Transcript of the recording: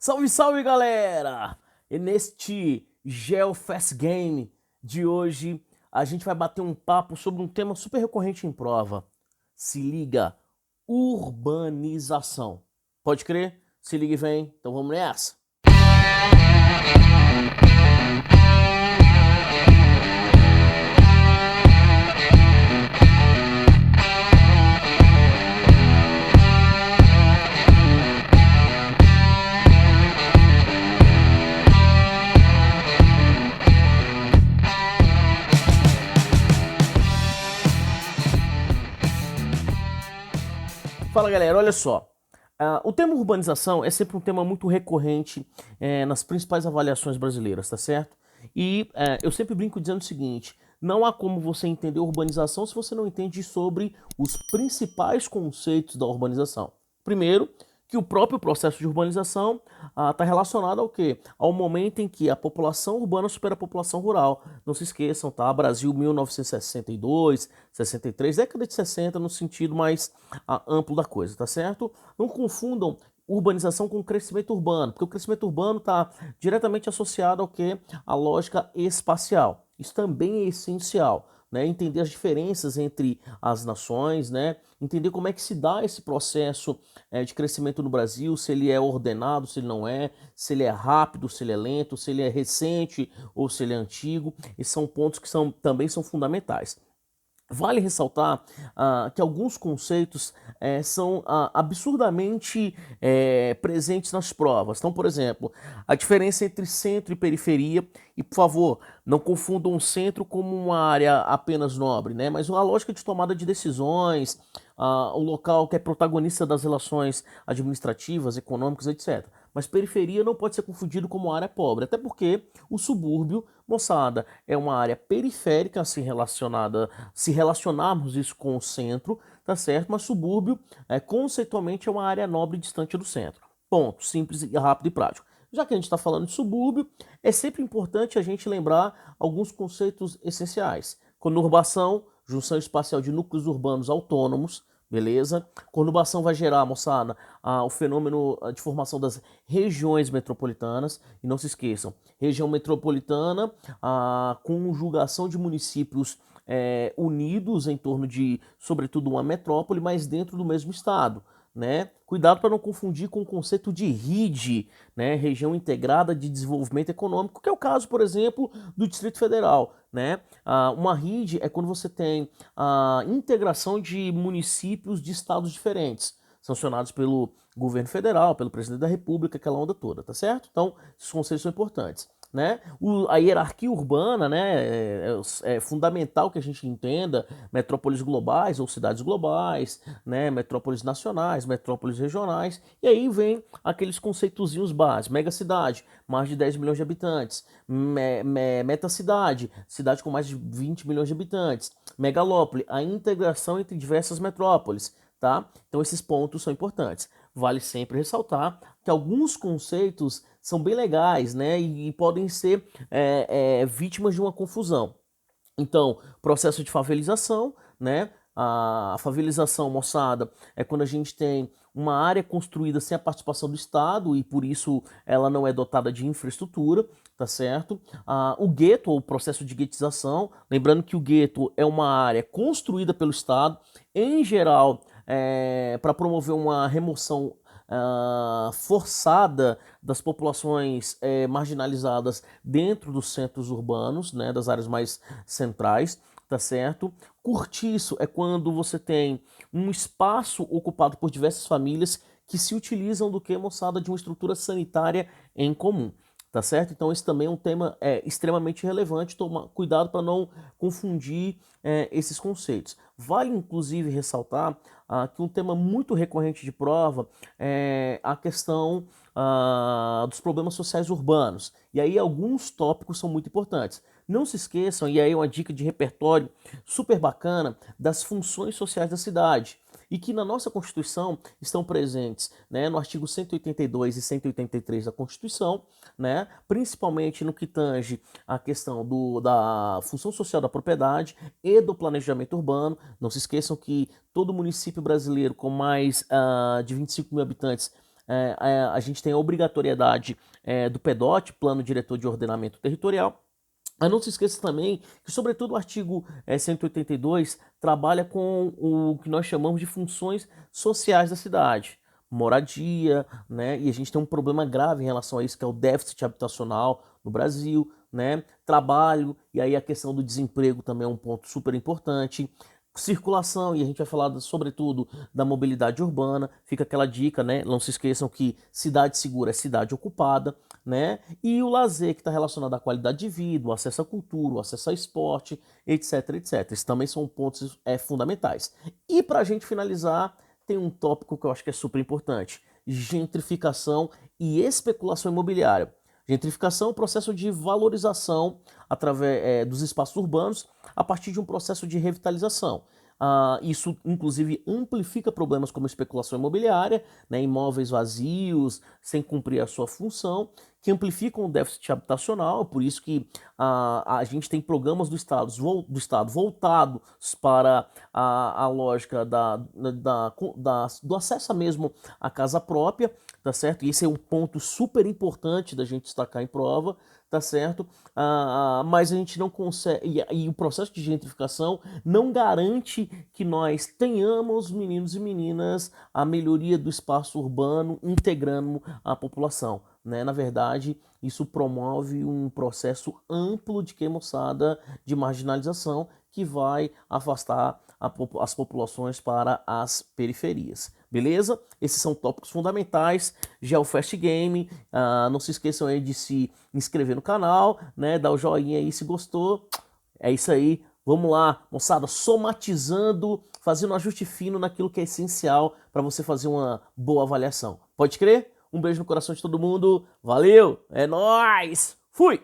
Salve, salve, galera! E neste GeoFast Game de hoje, a gente vai bater um papo sobre um tema super recorrente em prova. Se liga, urbanização. Pode crer? Se liga e vem. Então vamos nessa. Fala, galera, olha só. O tema urbanização é sempre um tema muito recorrente nas principais avaliações brasileiras, tá certo? E eu sempre brinco dizendo o seguinte: não há como você entender urbanização se você não entende sobre os principais conceitos da urbanização. Primeiro, que o próprio processo de urbanização está relacionado ao quê? Ao momento em que a população urbana supera a população rural. Não se esqueçam, tá? Brasil 1962, 63, década de 60 no sentido mais amplo da coisa, tá certo? Não confundam urbanização com crescimento urbano, porque o crescimento urbano está diretamente associado ao que? A lógica espacial. Isso também é essencial. Né, entender as diferenças entre as nações, né, entender como é que se dá esse processo de crescimento no Brasil, se ele é ordenado, se ele não é, se ele é rápido, se ele é lento, se ele é recente ou se ele é antigo. Esses são pontos que também são fundamentais. Vale ressaltar que alguns conceitos são absurdamente presentes nas provas. Então, por exemplo, a diferença entre centro e periferia, e por favor, não confundam o centro como uma área apenas nobre, né? Mas uma lógica de tomada de decisões, o local que é protagonista das relações administrativas, econômicas, etc. Mas periferia não pode ser confundido como área pobre, até porque o subúrbio, moçada, é uma área periférica assim relacionada, se relacionarmos isso com o centro, tá certo? Mas subúrbio, conceitualmente, é uma área nobre distante do centro. Ponto. Simples, rápido e prático. Já que a gente está falando de subúrbio, é sempre importante a gente lembrar alguns conceitos essenciais. Conurbação, junção espacial de núcleos urbanos autônomos, beleza? Conurbação vai gerar, moçada, o fenômeno de formação das regiões metropolitanas. E não se esqueçam, região metropolitana, a conjugação de municípios unidos em torno de, sobretudo, uma metrópole, mas dentro do mesmo estado. Né? Cuidado para não confundir com o conceito de RID, né? Região Integrada de Desenvolvimento Econômico, que é o caso, por exemplo, do Distrito Federal. Né? Uma RID é quando você tem a integração de municípios de estados diferentes, sancionados pelo governo federal, pelo presidente da República, aquela onda toda, tá certo? Então, esses conceitos são importantes. Né? A hierarquia urbana, né, é fundamental que a gente entenda metrópoles globais ou cidades globais, né, metrópoles nacionais, metrópoles regionais, e aí vem aqueles conceitozinhos básicos: megacidade, mais de 10 milhões de habitantes; metacidade, cidade com mais de 20 milhões de habitantes; megalópole, a integração entre diversas metrópoles. Tá? Então esses pontos são importantes. Vale sempre ressaltar que alguns conceitos são bem legais, né, e podem ser vítimas de uma confusão. Então, processo de favelização, né? A favelização, moçada, é quando a gente tem uma área construída sem a participação do Estado e por isso ela não é dotada de infraestrutura, tá certo? O gueto, ou o processo de guetização, lembrando que o gueto é uma área construída pelo Estado, em geral, para promover uma remoção forçada das populações marginalizadas dentro dos centros urbanos, né, das áreas mais centrais, tá certo? Cortiço é quando você tem um espaço ocupado por diversas famílias que se utilizam do que, moçada, de uma estrutura sanitária em comum. Tá certo? Então esse também é um tema extremamente relevante. Toma cuidado para não confundir esses conceitos. Vale inclusive ressaltar que um tema muito recorrente de prova é a questão dos problemas sociais urbanos. E aí alguns tópicos são muito importantes. Não se esqueçam, e aí uma dica de repertório super bacana, das funções sociais da cidade. E que na nossa Constituição estão presentes, né, no artigo 182 e 183 da Constituição, né, principalmente no que tange a questão da função social da propriedade e do planejamento urbano. Não se esqueçam que todo município brasileiro com mais de 25 mil habitantes a gente tem a obrigatoriedade do PDOT, Plano Diretor de Ordenamento Territorial. Mas não se esqueça também que, sobretudo, o artigo 182 trabalha com o que nós chamamos de funções sociais da cidade. Moradia, né? E a gente tem um problema grave em relação a isso, que é o déficit habitacional no Brasil, né? Trabalho, e aí a questão do desemprego também é um ponto super importante. Circulação, e a gente vai falar sobretudo da mobilidade urbana, fica aquela dica, né? Não se esqueçam que cidade segura é cidade ocupada, né? E o lazer, que está relacionado à qualidade de vida, o acesso à cultura, o acesso ao esporte, etc, etc. Esses também são pontos fundamentais. E para a gente finalizar, tem um tópico que eu acho que é super importante: gentrificação e especulação imobiliária. Gentrificação é o processo de valorização através dos espaços urbanos a partir de um processo de revitalização. Isso, inclusive, amplifica problemas como especulação imobiliária, né, imóveis vazios, sem cumprir a sua função, que amplificam o déficit habitacional. Por isso que a gente tem programas do Estado voltados para a lógica do acesso mesmo à casa própria, tá certo? E esse é um ponto super importante da gente destacar em prova, tá certo? Mas a gente não consegue, e o processo de gentrificação não garante que nós tenhamos, meninos e meninas, a melhoria do espaço urbano integrando a população, né? Na verdade, isso promove um processo amplo de queimoçada, de marginalização, que vai afastar as populações para as periferias. Beleza? Esses são tópicos fundamentais. GeoFast Game. Não se esqueçam aí de se inscrever no canal, né? Dar o joinha aí se gostou. É isso aí. Vamos lá, moçada, somatizando, fazendo um ajuste fino naquilo que é essencial para você fazer uma boa avaliação. Pode crer? Um beijo no coração de todo mundo. Valeu, é nóis! Fui!